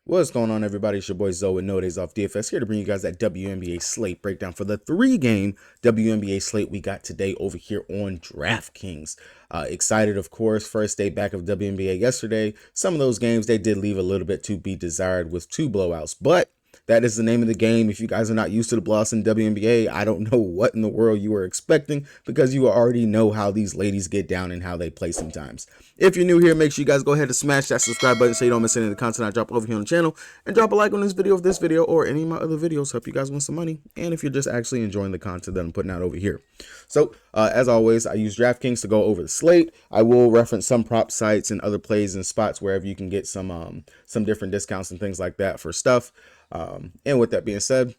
What's going on, everybody? It's your boy Zoe with Wnba Dfs here to bring you guys that WNBA slate breakdown for the 3-game WNBA slate we got today over here on DraftKings. Excited, of course. First day back of WNBA yesterday. Some of those games, they did leave a little bit to be desired with 2 blowouts, but that is the name of the game. If you guys are not used to the blowouts in WNBA, I don't know what in the world you were expecting, because you already know how these ladies get down and how they play sometimes. If you're new here, make sure you guys go ahead and smash that subscribe button so you don't miss any of the content I drop over here on the channel, and drop a like on this video or any of my other videos. Help you guys win some money, and if you're just actually enjoying the content that I'm putting out over here. So as always, I use DraftKings to go over the slate. I will reference some prop sites and other plays and spots wherever you can get some different discounts and things like that for stuff. And with that being said,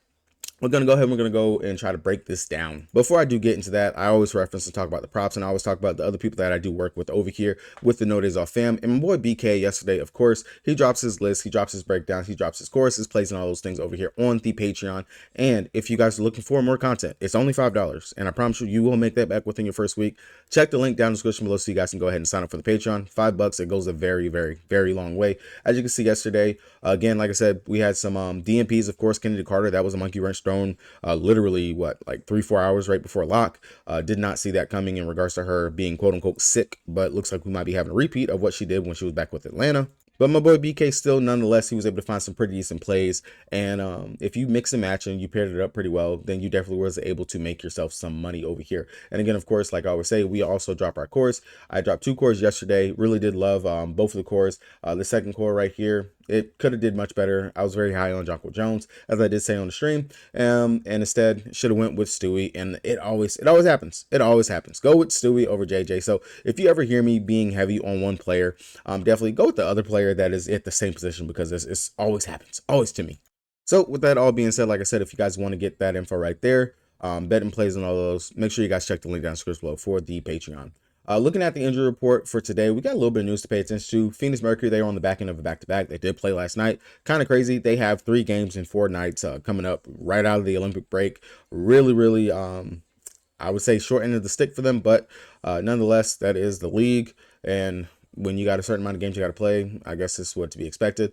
we're going to go and try to break this down. Before I do get into that, I always reference and talk about the props, and I always talk about the other people that I do work with over here with the No Days Off fam. And my boy BK yesterday, of course, he drops his list, he drops his breakdowns, he drops his courses, plays, and all those things over here on the Patreon. And if you guys are looking for more content, it's only $5, and I promise you, you will make that back within your first week. Check the link down in the description below so you guys can go ahead and sign up for the Patreon. $5, it goes a very, very, very long way. As you can see yesterday, again, like I said, we had some DMPs, of course. Kennedy Carter, that was a monkey wrench thrown literally like 3-4 hours right before lock. Did not see that coming in regards to her being quote unquote sick, but looks like we might be having a repeat of what she did when she was back with Atlanta. But my boy BK still, nonetheless, he was able to find some pretty decent plays. And if you mix and match and you paired it up pretty well, then you definitely was able to make yourself some money over here. And again, of course, like I always say, we also drop our cores. I dropped 2 cores yesterday. Really did love both of the cores. The second core right here, it could have did much better. I was very high on Jonquil Jones, as I did say on the stream, and instead should have went with Stewie. And it always happens. It always happens. Go with Stewie over JJ. So if you ever hear me being heavy on one player, definitely go with the other player that is at the same position, because it's always happens, always to me. So with that all being said, like I said, if you guys want to get that info right there, bet and plays and all those, make sure you guys check the link down in the description below for the Patreon. Looking at the injury report for today, we got a little bit of news to pay attention to. Phoenix Mercury, they were on the back end of a back-to-back. They did play last night. Kind of crazy. They have 3 games in 4 nights coming up right out of the Olympic break. Really, I would say short end of the stick for them, but nonetheless, that is the league. And when you got a certain amount of games you got to play, I guess this is what to be expected.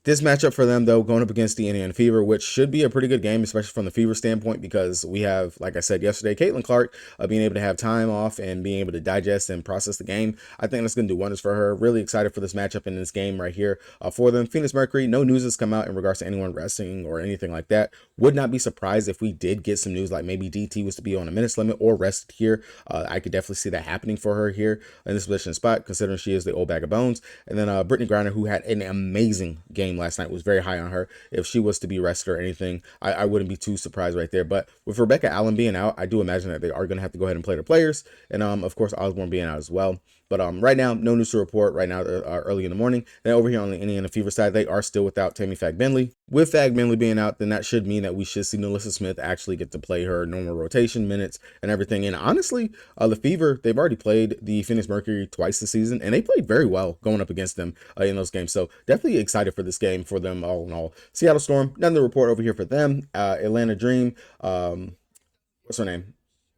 This matchup for them, though, going up against the Indiana Fever, which should be a pretty good game, especially from the Fever standpoint, because we have, like I said yesterday, Caitlin Clark being able to have time off and being able to digest and process the game. I think that's going to do wonders for her. Really excited for this matchup in this game right here for them. Phoenix Mercury, no news has come out in regards to anyone resting or anything like that. Would not be surprised if we did get some news, like maybe DT was to be on a minutes limit or rested here. I could definitely see that happening for her here in this position spot, considering she is the old bag of bones. And then Brittany Griner, who had an amazing game last night, was very high on her. If she was to be rested or anything, I wouldn't be too surprised right there. But with Rebecca Allen being out, I do imagine that they are going to have to go ahead and play their players, and of course Osborne being out as well. But right now, no news to report right now, early in the morning. Then over here on the Indiana Fever side, they are still without Tammy Fag-Bentley. With Fag-Bentley being out, then that should mean that we should see Melissa Smith actually get to play her normal rotation minutes and everything. And honestly, the Fever, they've already played the Phoenix Mercury twice this season, and they played very well going up against them in those games. So definitely excited for this game for them all in all. Seattle Storm, nothing to report over here for them. Atlanta Dream, what's her name?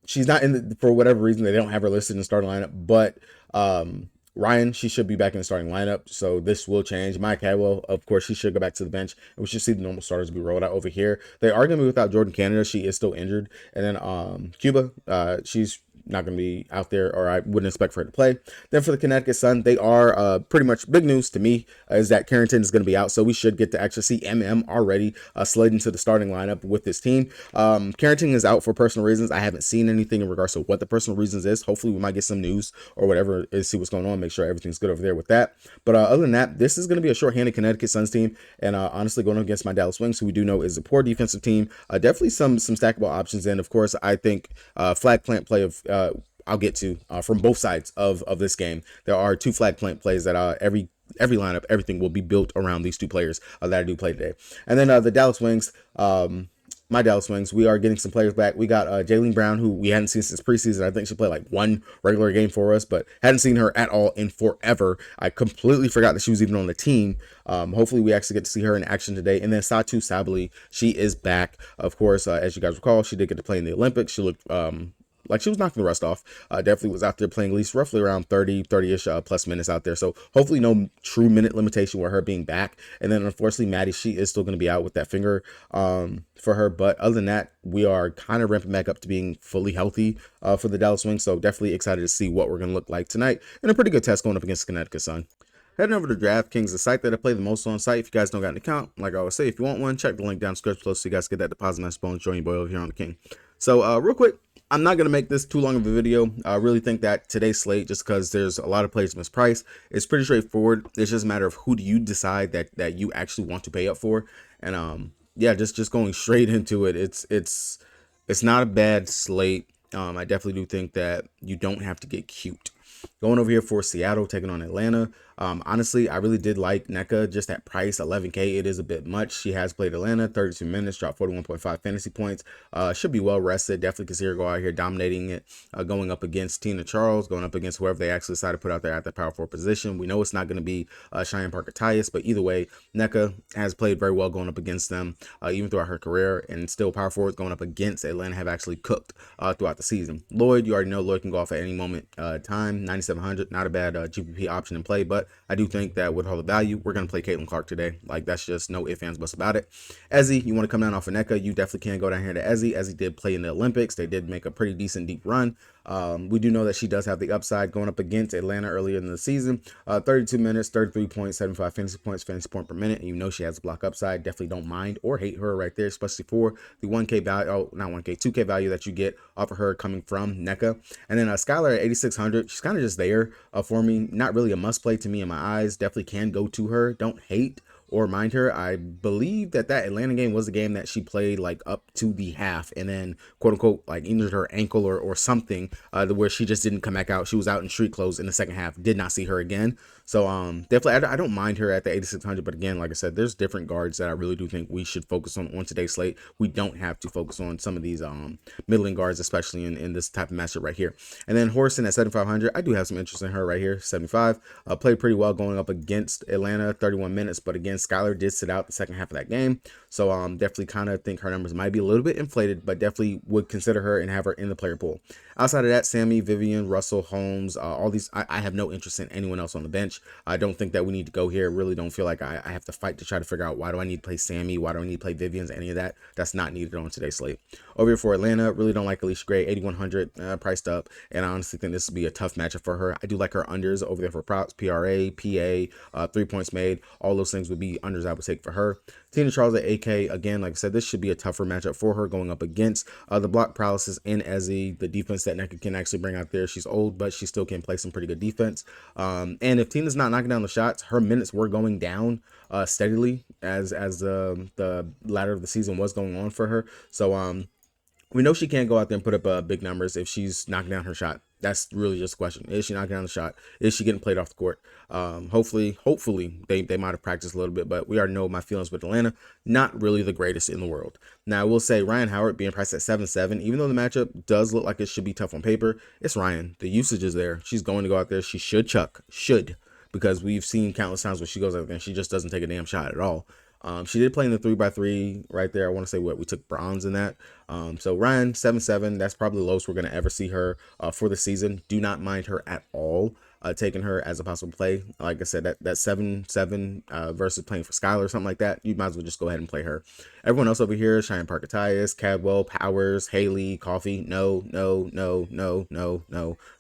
She's not in the, for whatever reason, they don't have her listed in the starting lineup, but Ryan, she should be back in the starting lineup, so this will change. Maya Cadwell, of course, she should go back to the bench, and we should see the normal starters be rolled out over here. They are going to be without Jordan Canada. She is still injured. And then Cuba, she's not going to be out there, or I wouldn't expect for her to play. Then for the Connecticut Sun, they are pretty much big news to me is that Carrington is going to be out, so we should get to actually see already slid into the starting lineup with this team. Carrington is out for personal reasons. I haven't seen anything in regards to what the personal reasons is. Hopefully we might get some news or whatever and see what's going on, make sure everything's good over there with that. But other than that, this is going to be a shorthanded Connecticut Suns team, and honestly going against my Dallas Wings, who we do know is a poor defensive team. Definitely some stackable options, and of course I think flag plant play of I'll get to from both sides of this game. There are 2 flag plant plays that every lineup, everything will be built around these 2 players that I do play today. And then the Dallas Wings, my Dallas Wings, we are getting some players back. We got Jaylene Brown, who we hadn't seen since preseason. I think she played like 1 regular game for us, but hadn't seen her at all in forever. I completely forgot that she was even on the team. Hopefully we actually get to see her in action today. And then Satu Sabali, she is back. Of course, as you guys recall, she did get to play in the Olympics. She looked like she was knocking the rust off. Definitely was out there playing at least roughly around 30-ish plus minutes out there. So hopefully no true minute limitation with her being back. And then unfortunately, Maddie, she is still going to be out with that finger for her. But other than that, we are kind of ramping back up to being fully healthy for the Dallas Wings. So definitely excited to see what we're going to look like tonight. And a pretty good test going up against Connecticut, son. Heading over to DraftKings, the site that I play the most on site. If you guys don't got an account, like I always say, if you want one, check the link down in the description below so you guys get that deposit match bonus. Join your boy over here on the King. So real quick, I'm not going to make this too long of a video. I really think that today's slate, just because there's a lot of players mispriced, it's pretty straightforward. It's just a matter of who do you decide that you actually want to pay up for. And yeah, just going straight into it. It's not a bad slate. I definitely do think that you don't have to get cute. Going over here for Seattle, taking on Atlanta. Honestly, I really did like NECA, just at price, 11K. It is a bit much. She has played Atlanta, 32 minutes, dropped 41.5 fantasy points. Should be well rested. Definitely consider go out here dominating it, going up against Tina Charles, going up against whoever they actually decide to put out there at the power forward position. We know it's not going to be Cheyenne Parker-Tyus, but either way, NECA has played very well going up against them, even throughout her career, and still power forwards going up against Atlanta have actually cooked throughout the season. Lloyd, you already know Lloyd can go off at any moment time, 9,700, not a bad GPP option in play, but I do think that with all the value, we're going to play Caitlin Clark today. Like, that's just no ifs, ands, buts about it. Ezzy, you want to come down off of NECA, you definitely can go down here to Ezzy. Ezzy did play in the Olympics. They did make a pretty decent deep run. We do know that she does have the upside going up against Atlanta earlier in the season. 32 minutes, 33.75 fantasy point per minute. And you know she has a block upside. Definitely don't mind or hate her right there, especially for the 1K value, oh, not 1K, 2K value that you get off of her coming from NECA. And then Skylar at 8,600, she's kind of just there for me. Not really a must play to me in my eyes. Definitely can go to her. Don't hate or mind her. I believe that Atlanta game was the game that she played like up to the half and then quote unquote like injured her ankle or something where she just didn't come back out. She was out in street clothes in the second half. Did not see her again. So definitely I don't mind her at the 8,600, but again, like I said, there's different guards that I really do think we should focus on today's slate. We don't have to focus on some of these middling guards, especially in this type of matchup right here. And then Horson at 7,500, I do have some interest in her right here. 75, played pretty well going up against Atlanta, 31 minutes, but again, Skylar did sit out the second half of that game. So definitely kind of think her numbers might be a little bit inflated, but definitely would consider her and have her in the player pool. Outside of that, Sammy, Vivian, Russell, Holmes, all these, I have no interest in anyone else on the bench. I don't think that we need to go here. Really don't feel like I have to fight to try to figure out why do I need to play Sammy, why do I need to play Vivian's, any of that. That's not needed on today's slate. Over here for Atlanta, really don't like Alicia Gray, 8,100 priced up, and I honestly think this would be a tough matchup for her. I do like her unders over there for props, PRA, PA, 3 points made. All those things would be unders I would take for her. Tina Charles at 8K, again, like I said, this should be a tougher matchup for her going up against the block paralysis in Ezzy, the defense that NECA can actually bring out there. She's old, but she still can play some pretty good defense. And if Tina's not knocking down the shots, her minutes were going down steadily as the latter of the season was going on for her. So we know she can't go out there and put up big numbers if she's knocking down her shot. That's really just a question. Is she knocking down the shot? Is she getting played off the court? Hopefully they might have practiced a little bit, but we already know my feelings with Atlanta. Not really the greatest in the world. Now, I will say Ryan Howard being priced at 7.7, even though the matchup does look like it should be tough on paper, it's Ryan. The usage is there. She's going to go out there. She should chuck. Should. Because we've seen countless times where she goes out there and she just doesn't take a damn shot at all. She did play in the 3x3 right there. I want to say we took bronze in that. So Ryan 7.7, that's probably the lowest we're going to ever see her for the season. Do not mind her at all. Taking her as a possible play. Like I said, that 7-7 versus playing for Skylar or something like that, you might as well just go ahead and play her. Everyone else over here, Cheyenne Parker-Tyus, Cadwell, Powers, Haley, Coffee, no.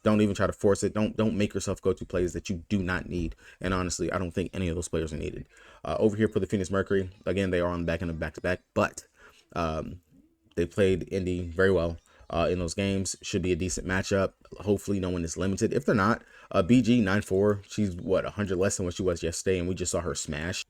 Don't even try to force it. Don't make yourself go to plays that you do not need. And honestly, I don't think any of those players are needed. Over here for the Phoenix Mercury, again, they are on the back end of back-to-back, but they played Indy very well. In those games, should be a decent matchup. Hopefully no one is limited. If they're not, BG 9.4, she's 100 less than what she was yesterday, and we just saw her smash.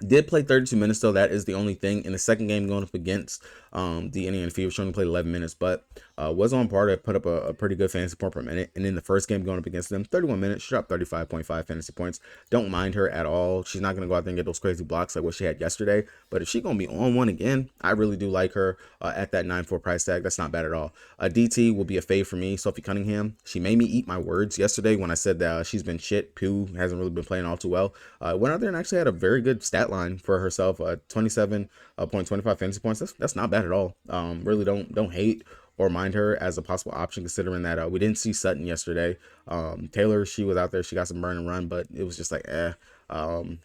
Did play 32 minutes though. That is the only thing. In the second game going up against the Indiana Fever, she only played 11 minutes, but was on par to put up a pretty good fantasy point per minute. And in the first game going up against them, 31 minutes, she dropped 35.5 fantasy points. Don't mind her at all. She's not going to go out there and get those crazy blocks like what she had yesterday, but if she's going to be on one again, I really do like her at that 9.4 price tag. That's not bad at all. DT will be a fave for me. Sophie Cunningham, she made me eat my words yesterday when I said that she's been shit. Pugh hasn't really been playing all too well. Went out there and actually had a very good stat line for herself. 27.25 fantasy points. That's not bad at all. Really don't hate or mind her as a possible option, considering that we didn't see Sutton yesterday. Taylor, she was out there, she got some burn and run, but it was just like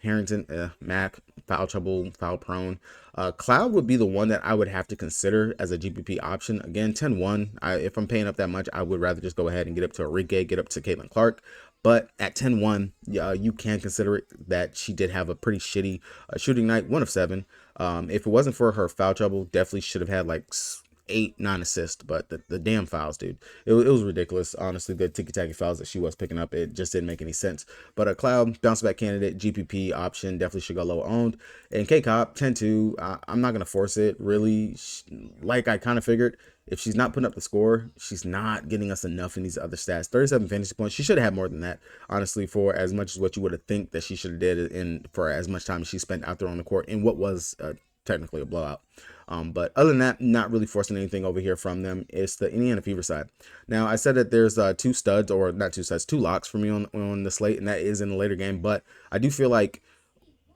Harrington, Mac, foul trouble, foul prone. Cloud would be the one that I would have to consider as a GPP option. Again, 10-1. If I'm paying up that much, I would rather just go ahead and get up to Enrique, get up to Caitlin Clark. But at 10-1, you can consider it that she did have a pretty shitty shooting night, 1 of 7. If it wasn't for her foul trouble, definitely should have had like 8-9 assists, but the damn fouls, dude, it was ridiculous. Honestly, the ticky-tacky fouls that she was picking up, it just didn't make any sense. But a Cloud, bounce back candidate, GPP option, definitely should go low owned. And K-Cop, 10-2, I'm not going to force it, really. Like I kind of figured, if she's not putting up the score, she's not getting us enough in these other stats. 37 fantasy points. She should have had more than that, honestly, for as much as what you would have think that she should have did for as much time as she spent out there on the court in what was technically a blowout. But other than that, not really forcing anything over here from them. It's the Indiana Fever side. Now, I said that there's two locks for me on the slate, and that is in the later game. But I do feel like,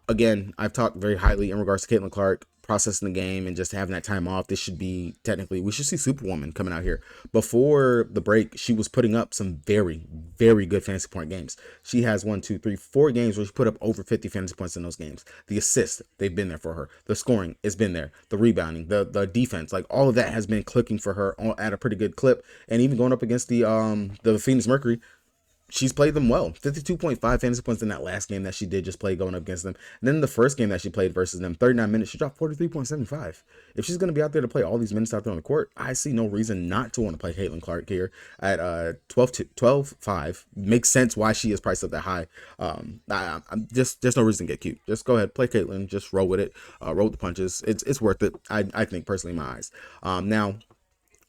again, I've talked very highly in regards to Caitlin Clark, processing the game and just having that time off. This should be technically, we should see Superwoman coming out here. Before the break, she was putting up some very, very good fantasy point games. She has 4 games where she put up over 50 fantasy points in those games. The assists, they've been there for her. The scoring has been there. The rebounding, the defense, like all of that has been clicking for her at a pretty good clip. And even going up against the Phoenix Mercury, she's played them well. 52.5 fantasy points in that last game that she did just play going up against them. And then the first game that she played versus them, 39 minutes, she dropped 43.75. If she's going to be out there to play all these minutes out there on the court, I see no reason not to want to play Caitlin Clark here at 12.5. Makes sense why she is priced up that high. I'm just, there's no reason to get cute. Just go ahead, play Caitlin, just roll with it, roll with the punches. It's worth it, I think, personally, in my eyes. Now,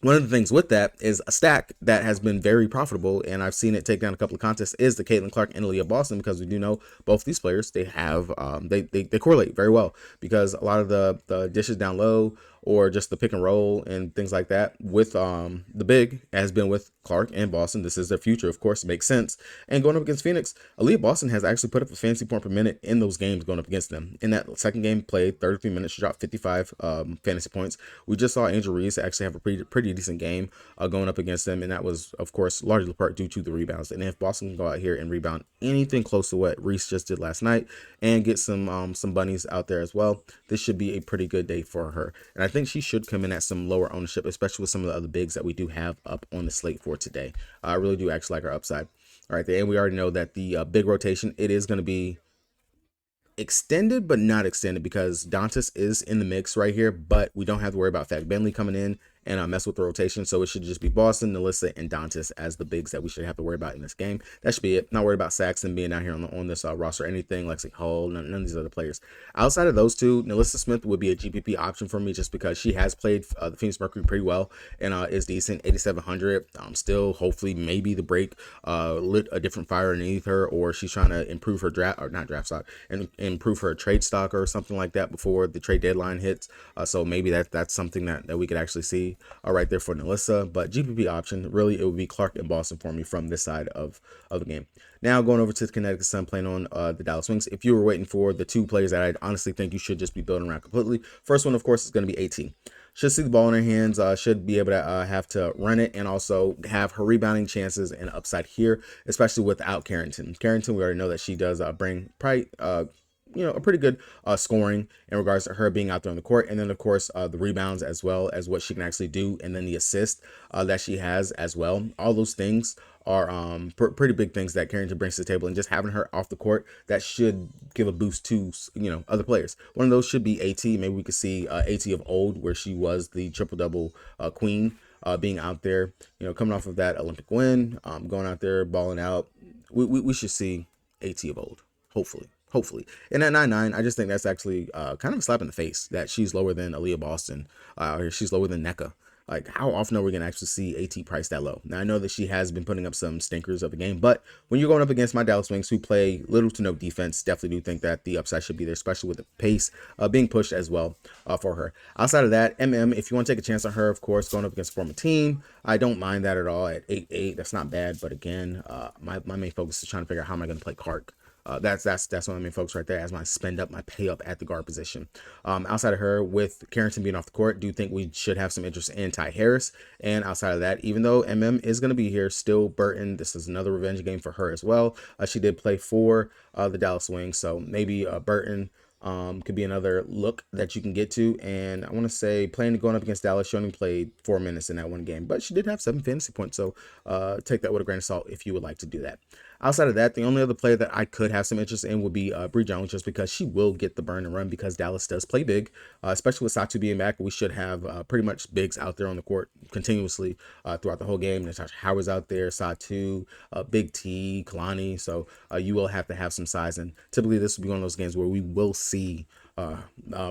one of the things with that is a stack that has been very profitable, and I've seen it take down a couple of contests, is the Caitlin Clark and Aaliyah Boston, because we do know both these players, they have they correlate very well, because a lot of the dishes down low or just the pick and roll and things like that with the big has been with Clark and Boston. This is their future, of course, makes sense. And going up against Phoenix, Aaliyah Boston has actually put up a fantasy point per minute in those games going up against them. In that second game played 33 minutes, she dropped 55 fantasy points. We just saw Angel Reese actually have a pretty decent game going up against them, and that was, of course, largely part due to the rebounds. And if Boston can go out here and rebound anything close to what Reese just did last night and get some bunnies out there as well, this should be a pretty good day for her. And I think she should come in at some lower ownership, especially with some of the other bigs that we do have up on the slate for today. I really do actually like our upside. All right, and we already know that the big rotation, it is going to be extended but not extended, because Dantas is in the mix right here, but we don't have to worry about Fat Bentley coming in and mess with the rotation. So it should just be Boston, Nalissa, and Dantas as the bigs that we should have to worry about in this game. That should be it. Not worried about Saxon being out here on this roster or anything, Lexi Hull, none of these other players. Outside of those two, Nalissa Smith would be a GPP option for me, just because she has played the Phoenix Mercury pretty well and is decent, 8,700. Still, hopefully, maybe the break lit a different fire underneath her, or she's trying to improve her draft, or not draft stock, and improve her trade stock or something like that before the trade deadline hits. So maybe that's something that we could actually see right there for Nalissa. But GPP option, really, it would be Clark and Boston for me from this side of the game. Now going over to the Connecticut Sun, playing on the Dallas Wings. If you were waiting for the two players that I honestly think you should just be building around completely, first one, of course, is going to be AT. Should see the ball in her hands, should be able to have to run it, and also have her rebounding chances and upside here, especially without Carrington. Carrington, we already know that she does bring probably a pretty good scoring in regards to her being out there on the court, and then of course the rebounds as well as what she can actually do, and then the assist that she has as well. All those things are pretty big things that Carrington brings to the table, and just having her off the court, that should give a boost to other players. One of those should be AT. Maybe we could see AT of old, where she was the triple-double queen, being out there, coming off of that Olympic win, going out there balling out. We should see AT of old, hopefully. And at 9.9, I just think that's actually kind of a slap in the face that she's lower than Aaliyah Boston, or she's lower than NECA. Like, how often are we going to actually see AT priced that low? Now, I know that she has been putting up some stinkers of a game, but when you're going up against my Dallas Wings, who play little to no defense, definitely do think that the upside should be there, especially with the pace being pushed as well for her. Outside of that, if you want to take a chance on her, of course, going up against a former team, I don't mind that at all at 8.8. That's not bad, but again, my main focus is trying to figure out how am I going to play Clark. That's one of my main folks right there as my spend up, my pay up at the guard position. Outside of her, with Carrington being off the court, do think we should have some interest in Ty Harris. And outside of that, even though is going to be here, still Burton, this is another revenge game for her as well. She did play for the Dallas Wings, so maybe Burton could be another look that you can get to. And I want to say going up against Dallas, she only played 4 minutes in that one game, but she did have 7 fantasy points. So take that with a grain of salt if you would like to do that. Outside of that, the only other player that I could have some interest in would be Bree Jones, just because she will get the burn and run because Dallas does play big, especially with Satu being back. We should have pretty much bigs out there on the court continuously throughout the whole game. Natasha Howard's out there, Satu, Big T, Kalani. So you will have to have some size. And typically this will be one of those games where we will see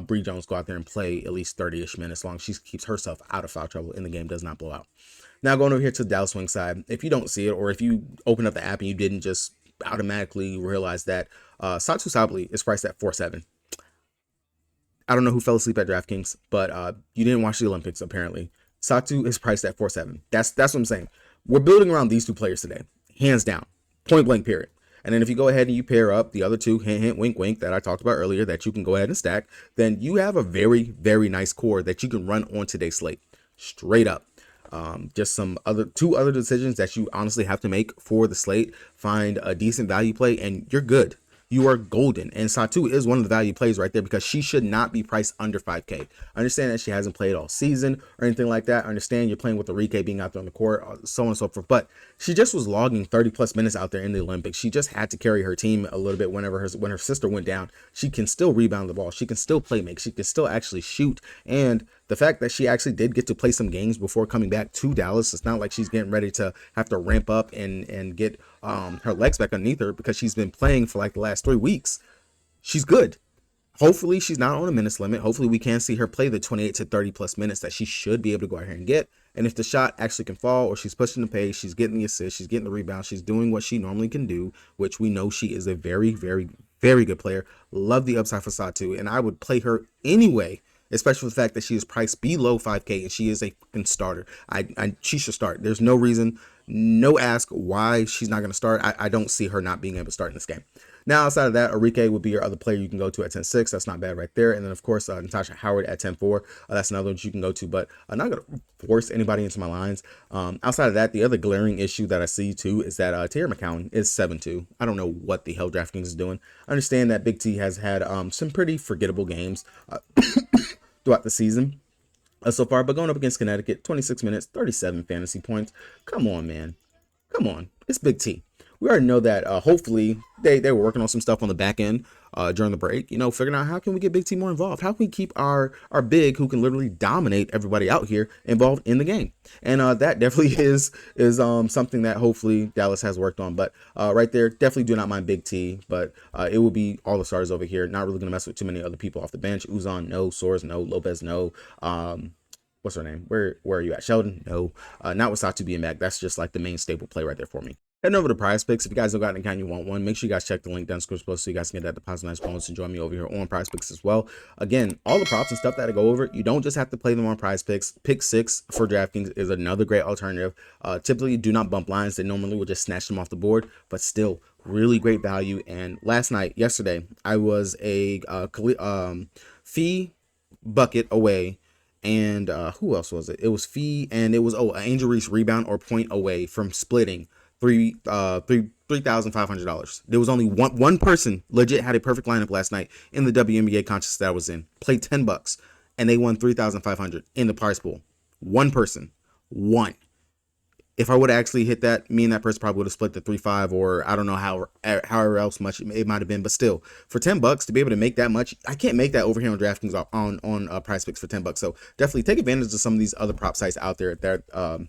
Bree Jones go out there and play at least 30-ish minutes, as long as she keeps herself out of foul trouble and the game does not blow out. Now going over here to the Dallas Wing side, if you don't see it, or if you open up the app and you didn't just automatically realize that Satu Sabally is priced at 4.7. I don't know who fell asleep at DraftKings, but you didn't watch the Olympics apparently. Satu is priced at 4.7. That's what I'm saying. We're building around these two players today, hands down, point blank period. And then if you go ahead and you pair up the other two, hint, hint, wink, wink, that I talked about earlier, that you can go ahead and stack, then you have a very, very nice core that you can run on today's slate. Straight up. Just some two other decisions that you honestly have to make for the slate. Find a decent value play and you're good. You are golden. And Satu is one of the value plays right there because she should not be priced under 5K. I understand that she hasn't played all season or anything like that. I understand you're playing with Enrique being out there on the court, so on and so forth. But she just was logging 30 plus minutes out there in the Olympics. She just had to carry her team a little bit when her sister went down. She can still rebound the ball. She can still play make. She can still actually shoot. And the fact that she actually did get to play some games before coming back to Dallas, it's not like she's getting ready to have to ramp up and get her legs back underneath her because she's been playing for like the last 3 weeks. She's good. Hopefully she's not on a minutes limit. Hopefully we can see her play the 28 to 30 plus minutes that she should be able to go out here and get. And if the shot actually can fall, or she's pushing the pace, she's getting the assist, she's getting the rebound, she's doing what she normally can do, which we know she is a very, very, very good player. Love the upside for Satu, and I would play her anyway, especially for the fact that she is priced below 5K and she is a starter. She should start. There's no reason, no ask why she's not going to start. I don't see her not being able to start in this game. Now, outside of that, Enrique would be your other player you can go to at 10.6. That's not bad right there. And then, of course, Natasha Howard at 10.4. That's another one you can go to, but I'm not going to force anybody into my lines. Outside of that, the other glaring issue that I see, too, is that Tara McCowan is 7.2. I don't know what the hell DraftKings is doing. I understand that Big T has had some pretty forgettable games throughout the season so far, but going up against Connecticut, 26 minutes, 37 fantasy points. Come on, man. Come on. It's Big T. We already know that hopefully they were working on some stuff on the back end during the break, figuring out how can we get Big T more involved? How can we keep our big, who can literally dominate everybody out here, involved in the game? And that definitely is something that hopefully Dallas has worked on. But right there, definitely do not mind Big T, but it will be all the starters over here. Not really going to mess with too many other people off the bench. Uzan, no. Soares, no. Lopez, no. What's her name? Where are you at? Sheldon? No. Not with Satu being back. That's just like the main staple play right there for me. Heading over to Prize Picks. If you guys don't got an account, you want one, make sure you guys check the link down in the description below so you guys can get that deposit nice bonus and join me over here on Prize Picks as well. Again, all the props and stuff that I go over, you don't just have to play them on Prize Picks. Pick 6 for DraftKings is another great alternative. Typically, do not bump lines. They normally will just snatch them off the board, but still really great value. And yesterday, I was a fee bucket away. And who else was it? It was Fee, and it was Angel Reese rebound or point away from splitting $3,500. There was only one person legit had a perfect lineup last night in the WNBA contest that I was in. Played $10, and they won $3,500 in the prize pool. One person, one. If I would have actually hit that, me and that person probably would have split the 3-5, or I don't know however else much it might have been. But still, for $10 to be able to make that much, I can't make that over here on DraftKings on Prize Picks for $10. So definitely take advantage of some of these other prop sites out there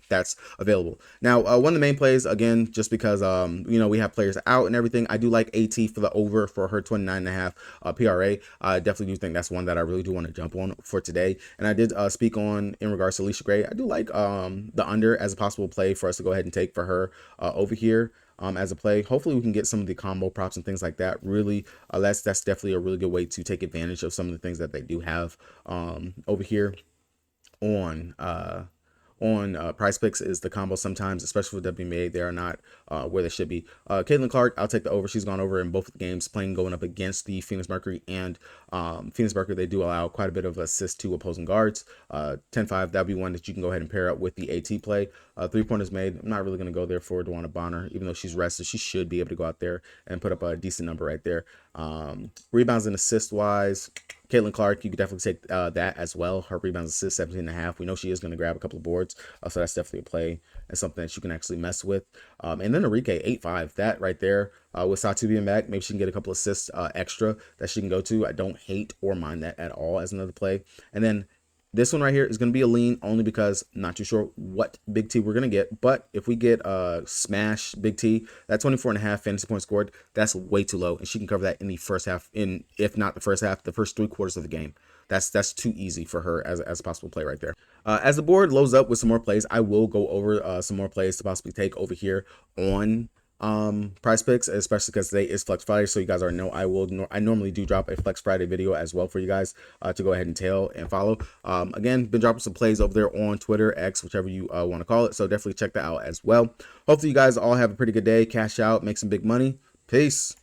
that's available. Now, one of the main plays, again, just because we have players out and everything, I do like AT for the over for her 29.5 PRA. I definitely do think that's one that I really do want to jump on for today. And I did speak on in regards to Alicia Gray. I do like the under as a possible play for us to go ahead and take for her over here as a play. Hopefully we can get some of the combo props and things like that. Really, that's definitely a really good way to take advantage of some of the things that they do have over here on on Prize Picks is the combo sometimes, especially with WNBA, they are not where they should be. Caitlin Clark, I'll take the over. She's gone over in both of the games, playing going up against the Phoenix Mercury, and Phoenix Mercury, they do allow quite a bit of assist to opposing guards. 10-5, that'd be one that you can go ahead and pair up with the AT play. 3-pointers made. I'm not really going to go there for DeWanna Bonner, even though she's rested. She should be able to go out there and put up a decent number right there. Rebounds and assist wise, Caitlin Clark, you could definitely take that as well. Her rebounds assist 17.5. We know she is going to grab a couple of boards, so that's definitely a play and something that you can actually mess with. And then Enrique 8-5, that right there with Satu being back, maybe she can get a couple assists extra that she can go to. I don't hate or mind that at all as another play. And then this one right here is going to be a lean only because I'm not too sure what Big T we're going to get. But if we get smash Big T, that 24.5 fantasy points scored, that's way too low. And she can cover that in the first half, if not the first half, the first 3 quarters of the game. That's too easy for her as a possible play right there. As the board loads up with some more plays, I will go over some more plays to possibly take over here on Prize Picks, especially because today is Flex Friday, so you guys already know I normally do drop a Flex Friday video as well for you guys to go ahead and tail and follow. Again, been dropping some plays over there on Twitter, X, whichever you want to call it, so definitely check that out as well. Hopefully you guys all have a pretty good day, cash out, make some big money. Peace.